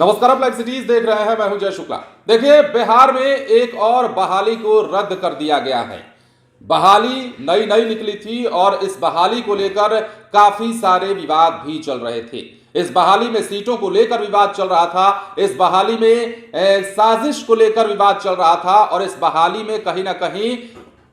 नमस्कार, आप live cities देख रहे हैं। मैं हूं जय शुक्ला। देखिए, बिहार में एक और बहाली को रद्द कर दिया गया है। बहाली नई नई निकली थी और इस बहाली को लेकर काफी सारे विवाद भी चल रहे थे। इस बहाली में सीटों को लेकर विवाद चल रहा था, इस बहाली में साजिश को लेकर विवाद चल रहा था और इस बहाली में कहीं ना कहीं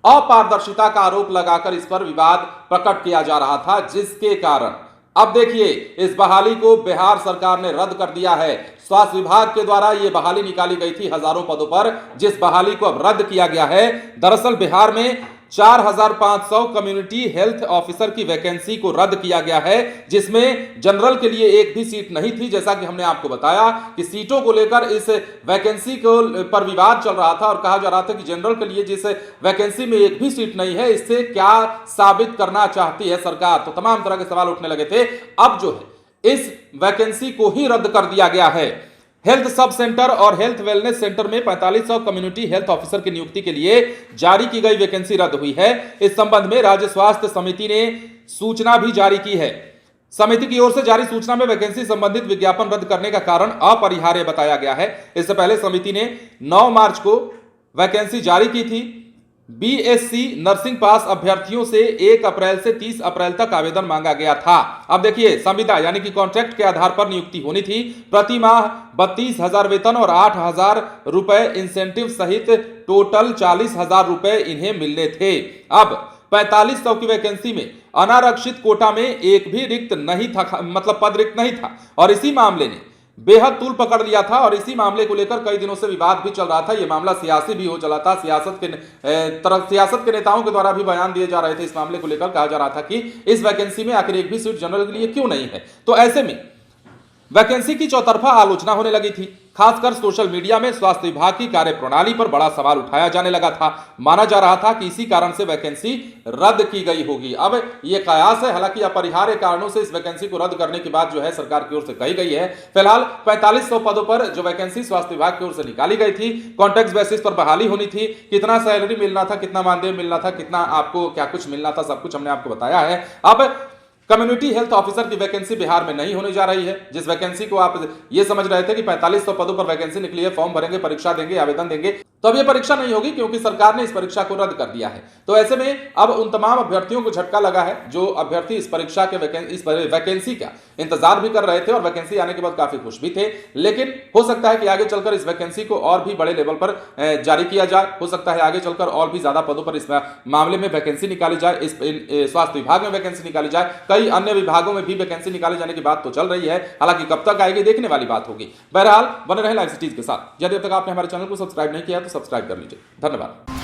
अपारदर्शिता का आरोप लगाकर इस पर विवाद प्रकट किया जा रहा था, जिसके कारण अब देखिए इस बहाली को बिहार सरकार ने रद्द कर दिया है। स्वास्थ्य विभाग के द्वारा यह बहाली निकाली गई थी हजारों पदों पर, जिस बहाली को अब रद्द किया गया है। दरअसल बिहार में 4500 कम्युनिटी हेल्थ ऑफिसर की वैकेंसी को रद्द किया गया है, जिसमें जनरल के लिए एक भी सीट नहीं थी। जैसा कि हमने आपको बताया कि सीटों को लेकर इस वैकेंसी को पर विवाद चल रहा था और कहा जा रहा था कि जनरल के लिए जिस वैकेंसी में एक भी सीट नहीं है, इससे क्या साबित करना चाहती है सरकार। तो तमाम तरह के सवाल उठने लगे थे। अब जो है इस वैकेंसी को ही रद्द कर दिया गया है। हेल्थ सब सेंटर और हेल्थ वेलनेस सेंटर में 4500 कम्युनिटी हेल्थ ऑफिसर की नियुक्ति के लिए जारी की गई वैकेंसी रद्द हुई है। इस संबंध में राज्य स्वास्थ्य समिति ने सूचना भी जारी की है। समिति की ओर से जारी सूचना में वैकेंसी संबंधित विज्ञापन रद्द करने का कारण अपरिहार्य बताया गया है। इससे पहले समिति ने 9 मार्च को वैकेंसी जारी की थी। बीएससी नर्सिंग पास अभ्यर्थियों से 1 अप्रैल से 30 अप्रैल तक आवेदन मांगा गया था। अब देखिए, संविदा यानी कि कॉन्ट्रैक्ट के आधार पर नियुक्ति होनी थी। प्रति माह 32,000 वेतन और 8,000 रुपए इंसेंटिव सहित टोटल 40,000 रुपए इन्हें मिलने थे। अब 4500 की वैकेंसी में अनारक्षित कोटा में एक भी रिक्त नहीं था, मतलब पद रिक्त नहीं था और इसी मामले ने बेहद तूल पकड़ लिया था और इसी मामले को लेकर कई दिनों से विवाद भी चल रहा था। यह मामला सियासी भी हो चला था। सियासत के नेताओं के द्वारा भी बयान दिए जा रहे थे। इस मामले को लेकर कहा जा रहा था कि इस वैकेंसी में आखिर एक भी सीट जनरल के लिए क्यों नहीं है। तो ऐसे में वैकेंसी की चौतरफा आलोचना होने लगी थी। खासकर सोशल मीडिया में स्वास्थ्य विभाग की कार्यप्रणाली पर बड़ा सवाल उठाया जाने लगा था। माना जा रहा था कि इसी कारण से वैकेंसी रद्द की गई होगी। अब यह कयास है, हालांकि अपरिहार्य कारणों से इस वैकेंसी को रद्द करने की बात जो है सरकार की ओर से कही गई है। फिलहाल 4500 पदों पर जो वैकेंसी स्वास्थ्य विभाग की ओर से निकाली गई थी, कॉन्ट्रैक्ट बेसिस पर बहाली होनी थी। कितना सैलरी मिलना था, कितना मानदेय मिलना था, कितना आपको क्या कुछ मिलना था, सब कुछ हमने आपको बताया है। अब कम्युनिटी हेल्थ ऑफिसर की वैकेंसी बिहार में नहीं होने जा रही है। जिस वैकेंसी को आप ये समझ रहे थे कि 4500 पदों पर वैकेंसी निकली है, फॉर्म भरेंगे, परीक्षा देंगे, आवेदन देंगे, तो अब ये परीक्षा नहीं होगी क्योंकि सरकार ने इस परीक्षा को रद्द कर दिया है। तो ऐसे में अब उन तमाम अभ्यर्थियों को झटका लगा है जो अभ्यर्थी इस परीक्षा के वैकेंसी का इंतजार भी कर रहे थे और वैकेंसी आने के बाद काफी खुश भी थे। लेकिन हो सकता है कि आगे चलकर इस वैकेंसी को और भी बड़े लेवल पर जारी किया जाए। हो सकता है आगे चलकर और भी ज्यादा पदों पर इस मामले में वैकेंसी निकाली जाए। इस स्वास्थ्य विभाग में वैकेंसी निकाली जाए, कई अन्य विभागों में भी वैकेंसी निकाले जाने की बात तो चल रही है। हालांकि कब तक आएगी देखने वाली बात होगी। बहरहाल बने रहे लाइव सिटीज के साथ। यदि अब तक आपने हमारे चैनल को सब्सक्राइब नहीं किया तो सब्सक्राइब कर लीजिए। धन्यवाद।